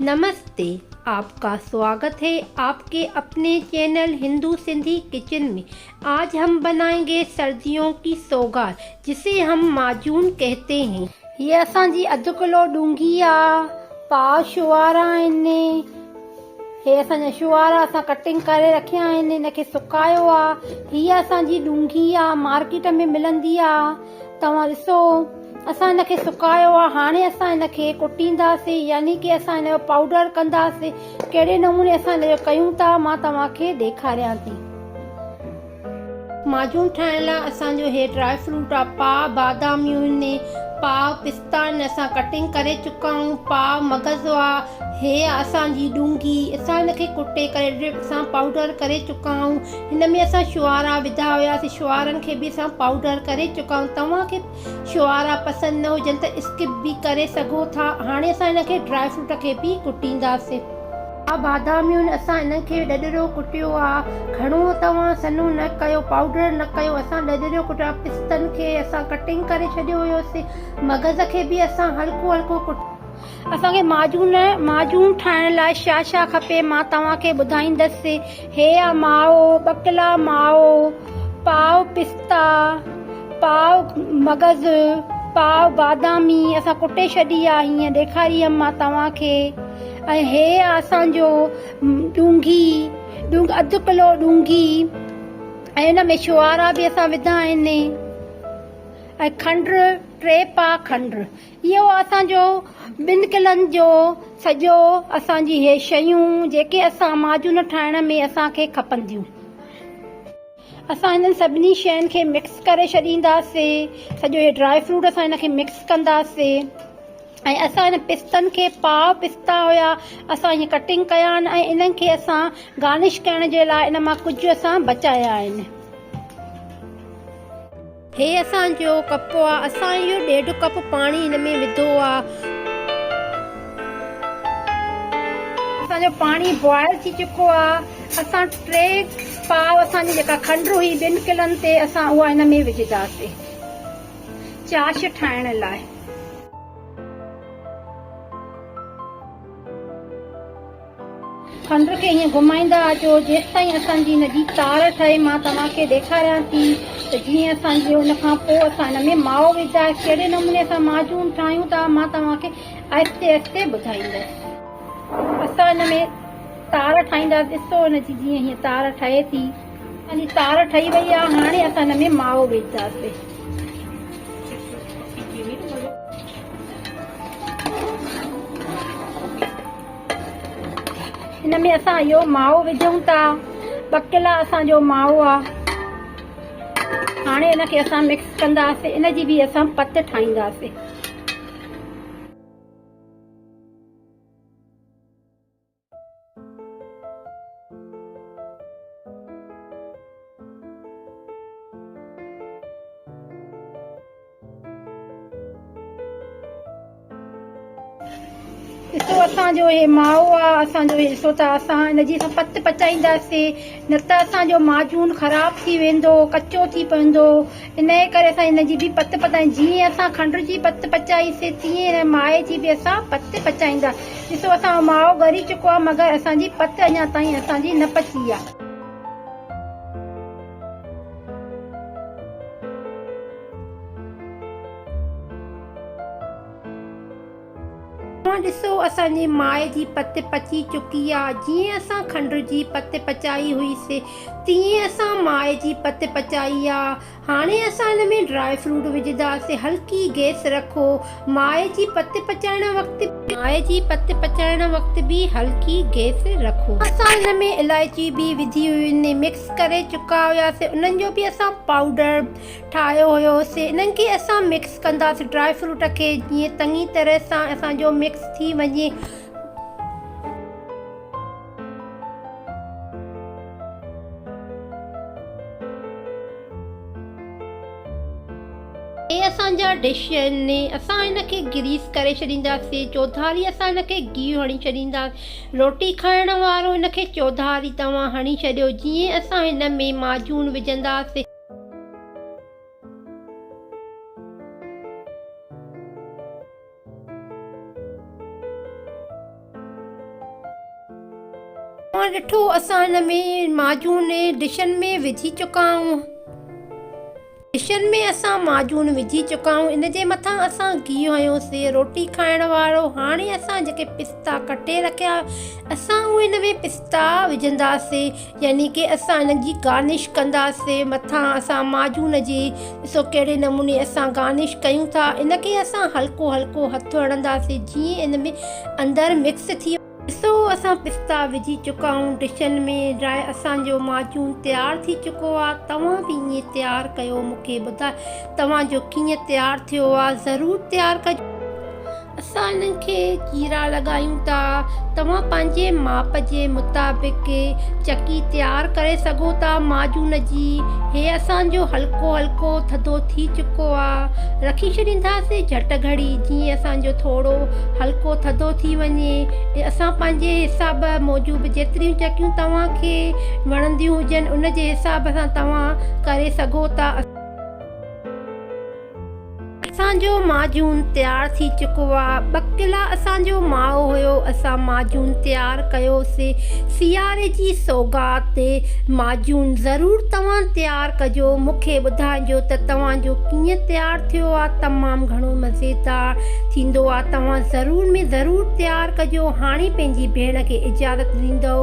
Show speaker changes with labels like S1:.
S1: नमस्ते, आपका स्वागत है आपके अपने चैनल हिंदू सिंधी किचन में। आज हम बनाएंगे सर्दियों की सौगात जिसे हम माजून कहते हैं। ये असांजी अधु किलो डूंगी आ, पाव शुआरा आहिनि। हे असांजा शुआरा असां कटिंग करे रखिया आहिनि, इनखे सुकायो आ। हीअ असांजी डूंगी आ, मार्केट में मिलंदी आ। तव्हां ॾिसो असां इनखे सुकायो आहे। हाणे असां इनखे कुटींदासीं, यानी कि असां इनजो पाउडर कंदासीं। कहिड़े नमूने असां इनजो कयूं था मां तव्हांखे ॾेखारियां थी। माजून ठाहिण लाइ असांजो हे ड्राई फ्रूट आहे। पाव बादामियूं आहिनि, पाव पिस्ता आहिनि, असां कटिंग करे चुका आहियूं। पाव मगज़ आहे। हे असांजी डूंगी, असां हिनखे कुटे करे असां पाउडर करे चुका आहियूं। हिन में असां शुआरा विधा हुयासीं, शुआरनि खे बि असां पाउडर करे चुका आहियूं। तव्हांखे शुआरा पसंदि न हुजनि त स्किप बि करे सघो था। हाणे असां हिनखे ड्राई फ्रूट खे बि कुटींदासीं। बादामियूं असां इनखे ॾॾरियो कुटियो आहे। घणो तव्हां सन्हो न कयो, पाउडर न कयो, असां ॾॾरियो कुटियो। पिस्तनि खे असां कटिंग करे छॾियो हुयोसीं, मगज़ खे बि असां हल्को हल्को असांखे माजून ठाहिण लाइ छा छा खपे मां तव्हांखे ॿुधाईंदसि। हे आहे माओ, 2 किला माओ, पाव पिस्ता, पाव मगज़, पाव बादामी असां कुटे छॾी आहे, हीअं ॾेखारी हुयमि मां तव्हांखे। ऐं हे असांजो डूंगी, 2 किलो डूंगी, ऐं हिन में शुआरा बि असां विधा आहिनि। ऐं खंड 3 पा खंड। इहो असांजो 2 किलनि जो सॼो असांजी हे शयूं जेके असां माजून ठाहिण में असांखे खपंदियूं। असां हिननि सभिनी शयुनि खे मिक्स करे छॾींदासीं। सॼो हे ड्राई फ्रूट असां हिनखे मिक्स कंदासीं। ऐं असां हिन पिस्तनि खे, पाव पिस्ता हुया, असां हीअं कटिंग कया आहिनि ऐं इन्हनि खे असां गार्निश करण जे लाइ इन मां कुझु असां बचाया आहिनि। हे असांजो कप आहे। असां इहो 1.5 कप पाणी हिन में विधो आहे। असांजो पाणी बॉयल थी चुको आहे। असां 3 पाव असांजी जेका खंड हुई 2 किलनि ते असां उहा हिन में विझंदासीं चाश ठाहिण लाइ। खंड खे हीअं घुमाईंदा अचो जेसि ताईं असांजी हिनजी तार ठहे। मां तव्हांखे ॾेखारियां थी त जीअं असांजी हुन खां पोइ असां हिन में माओ विझा। कहिड़े नमूने असां माजून ठाहियूं था मां तव्हांखे आहिस्ते आहिस्ते ॿुधाईंदसि। असां हिन में तार ठाहींदासीं। ॾिसो हिनजी जीअं हीअं तार ठहे थी, असांजी तार ठही वई आहे। हाणे असां हिन में माओ विझंदासीं। हिन में असां इहो माओ विझूं था। 2 किला असांजो माओ आहे। हाणे हिनखे असां मिक्स कंदासीं। इनजी बि असां पत ठाहींदासीं। ॾिसो असांजो हे माओ आहे, असांजो ॾिसो था असां हिनजी असां पत पचाईंदासीं, न त असांजो माजून ख़राब थी वेंदो, कचो थी पवंदो। इन जे करे असां हिनजी बि पत पचाई। जीअं असां खंड जी पत पचाईसीं तीअं हिन माए जी बि असां पत पचाईंदा। ॾिसो असां माओ ॻरी चुको आहे, मगर असांजी पत अञा ताईं असांजी न पची आहे। ॾिसो असांजी माए जी पत पची चुकी आहे। जीअं असां खंड जी पत पचाई हुईसीं तीअं असां माए जी पत पचाई आहे। हाणे असां हिन में ड्राई फ्रूट विझंदासीं। हल्की गैस रखो। माए जी पत पचाइण वक़्तु बि हल्की गैस रखो। असां हिन में इलायची बि विधी हुई, मिक्स करे चुका हुयासीं। उन्हनि जो बि असां पाउडर ठाहियो हुयोसीं। इन्हनि खे असां मिक्स कंदासीं ड्राई फ्रूट खे, जीअं चङी तरह सां असांजो मिक्स थी वञे। हे असांजा डिश आहिनि। असां हिनखे ग्रीस करे छॾींदासीं। चौधारी असां हिनखे गिहु हणी छॾींदासीं। रोटी खाइण वारो हिनखे चौधारी तव्हां हणी छॾियो। जीअं असां हिन में माजून विझंदासीं। तव्हां ॾिठो असां हिन में माजून डिशनि में विझी चुका आहियूं। डिशनि में असां माजून विझी चुका आहियूं। इन जे मथां असां घी हयोसीं रोटी खाइण वारो। हाणे असां जेके पिस्ता कटे रखिया असां उहे हिन में पिस्ता विझंदासीं, यानी कि असां हिन जी गार्निश कंदासीं। मथां असां माजून जी ॾिसो कहिड़े नमूने असां गार्निश कयूं था। इनखे असां हल्को हल्को हथु हणंदासीं जीअं इन में अंदरि मिक्स थी। ॾिसो असां पिस्ता विझी चुका आहियूं डिशनि में। ड्राई असांजो माजून तयारु थी चुको आहे। तव्हां बि ईअं तयारु कयो, मूंखे ॿुधायो तव्हांजो कीअं तयारु थियो आहे। ज़रूरु तयारु कजो। असां हिननि खे चीरा लॻायूं था। तव्हां पंहिंजे माप जे मुताबिक़ चकी तयारु करे सघो था माजून जी। हे असांजो हल्को हल्को थधो थी चुको आहे। रखी छॾींदासीं झटि घड़ी जीअं असांजो थोरो हल्को थधो थी वञे। असां पंहिंजे हिसाब मूजिबि जेतिरियूं चकियूं तव्हांखे वणंदियूं हुजनि उन जे हिसाब सां तव्हां करे सघो था। असांजो माजून तयारु थी चुको आहे। 2 किला असांजो माओ हुयो। असां माजून तयारु कयोसीं। सियारे जी सौगात ते माजून ज़रूरु तव्हां तयारु कजो। मूंखे ॿुधाइजो त तव्हांजो कीअं तयारु थियो आहे। तमामु घणो मज़ेदार थींदो आहे। तव्हां ज़रूर में ज़रूरु तयारु कजो। हाणे पंहिंजी भेण खे इजाज़त ॾींदो।